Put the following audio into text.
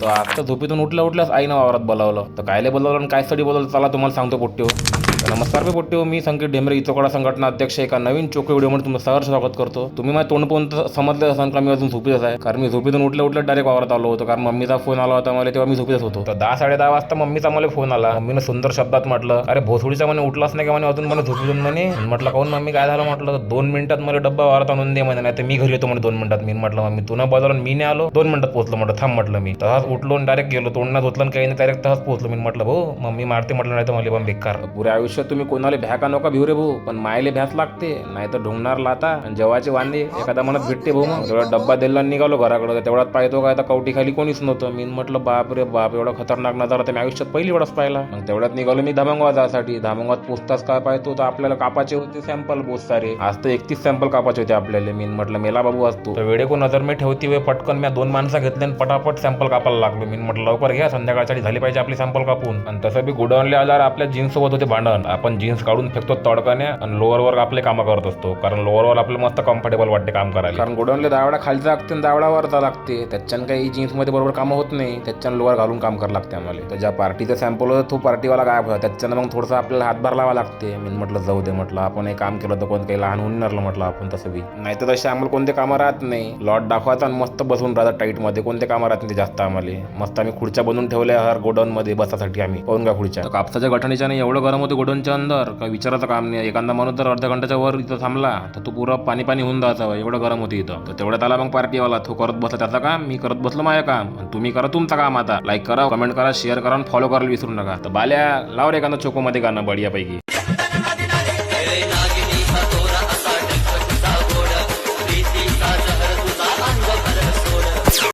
तर आज तर झोपेतून उठल्याच आईनं वावरात बोलावलं. तर कायले बोलावलं आणि काय साठी बोलावलं चला तुम्हाला सांगतो पोट्ट्यो. नमस्कार बे पोट्ट्यो, मी संकेत ढेमरे इचोकडा संघटना अध्यक्ष एका नवीन चोखे व्हिडिओमध्ये तुमचं सहर्ष स्वागत करतो. तुम्ही माझ्या तोंड पाहून समजलं असाल का मी अजून झोपेतच आहे, कारण मी झोपेतून उठल्या डायरेक्ट वावरात आलो होतो, कारण मम्मीचा फोन आला होता मला, तेव्हा मी झोपेतच होतो. तर 10-10:30 वाजता मम्मीचा मला फोन आला. मम्मीनं सुंदर शब्दात म्हटलं, अरे भोसडीचा म्हणे उठलाच नाही का म्हणे अजून मला झोपेतून म्हणे. म्हटलं काहून मम्मी काय झालं, म्हटलं 2 मिनिटात मला डब्बा वावरात आणून दे म्हणे, नाही तर मी घरी येतो म्हणे 2 मिनिटात. मी म्हटलं मम्मी तू न बोलावलं मी नाही आलो, 2 मिनिटात पोहोचलो म्हटलं, थांब म्हटलं. मी तसाच उठलो डायरेक्ट गेलो, तोंड धुतलं काही नाही, डायरेक्ट तसाच पोहोचलो. मी म्हटलं भाऊ मम्मी मारते म्हटलं, नाही तर मला पण बेकार. पुऱ्या आयुष्यात तुम्ही कोणाला भ्या का नका भिऊ रे भाऊ, पण मायले भ्यास लागते, नाही तर ढोंगणार लाता आणि जेवाचे वांदे एखादा मनात भेटते भाऊ. मग तेवढा डब्बा दिला निघालो घराकडे, तेवढ्यात पाहतो काय तर कवटी खाली कोणीच नव्हतं. मी म्हटलं बाप रे बाप, एवढा खतरनाक नजारा तर मी आयुष्यात पहिली वेळाच पाहिला. मग तेवढ्यात निघालो मी धामंगवा जासाठी. धामंगवात पोचताच काय पाहतो तर आपल्याला कापाचे होते सॅम्पल बहुत सारे. आज तर 31 सॅम्पल कापाचे होते आपल्याला. मी म्हटलं मेला बाबू असतो तर वेळे को नजर मी ठेवती वे पटकन मी 2 माणसं घेतले आणि पटापट सॅम्पल कापायला लागलो. मी म्हटलं लवकर घ्या, संध्याकाळसाठी झाली पाहिजे आपली सॅम्पल कापून. आणि तसं बी गोडाऊनला आल्यावर आपल्या जीन्स सोबत होते भांडण. आपण जीन्स काढून फेकतो तडकाने आणि लोअरवर आपले कामं करत असतो, कारण लोअरवर आपल्याला मस्त कम्फर्टेबल वाटते काम करायला, कारण गोडाऊनला दावडा खालचा लागते आणि दावडावर लागते. त्याच्यानं काही जीन्स मध्ये बरोबर कामं होत नाही, त्याच्यानं लोअर घालून काम करावं लागते आम्हाला. तर ज्या पार्टीचा सॅम्पल होता तो पार्टीवाला गायब होता, त्याच्यानं मग थोडंसं आपल्याला हातभार लावा लागते. मी म्हटलं जाऊ दे म्हटलं, आपण हे काम केलं तर कोण काही लहान होऊन नरलं म्हटलं आपण, तसं बी नाही तर तसे आम्हाला कोणते कामं राहत नाही. लॉट दाखवायचा आणि मस्त बसून राहतात टाईट मध्ये, कोणते कामं राहत नाही जास्त आम्हाला. मस्त आम्ही खुर्च्या बनवून ठेवल्या हर गोडाऊन मध्ये बसासाठी. आम्ही पाहून का खुर्च्या कापसाच्या गठणीच्या नाही एवढं गरम होते गोडाऊनच्या अंदर, काही विचारायचं काम नाही. एखादा माणूस जर अर्ध्या घंट्याच्या वर इथं थांबला तर तो पुरा पाणी होऊन जायचं, एवढं गरम होती इथं. तर तेवढ्यात आला मग पार्टीवाला, तो करत बसला त्याचं काम, मी करत बसलो माझं काम. तुम्ही करा तुमचं काम. आता लाईक करा, कमेंट करा, शेअर करा आणि फॉलो करायला विसरू नका. तर बाल्या लाव रे एखादं चोकोमध्ये गाणं बढियापैकी.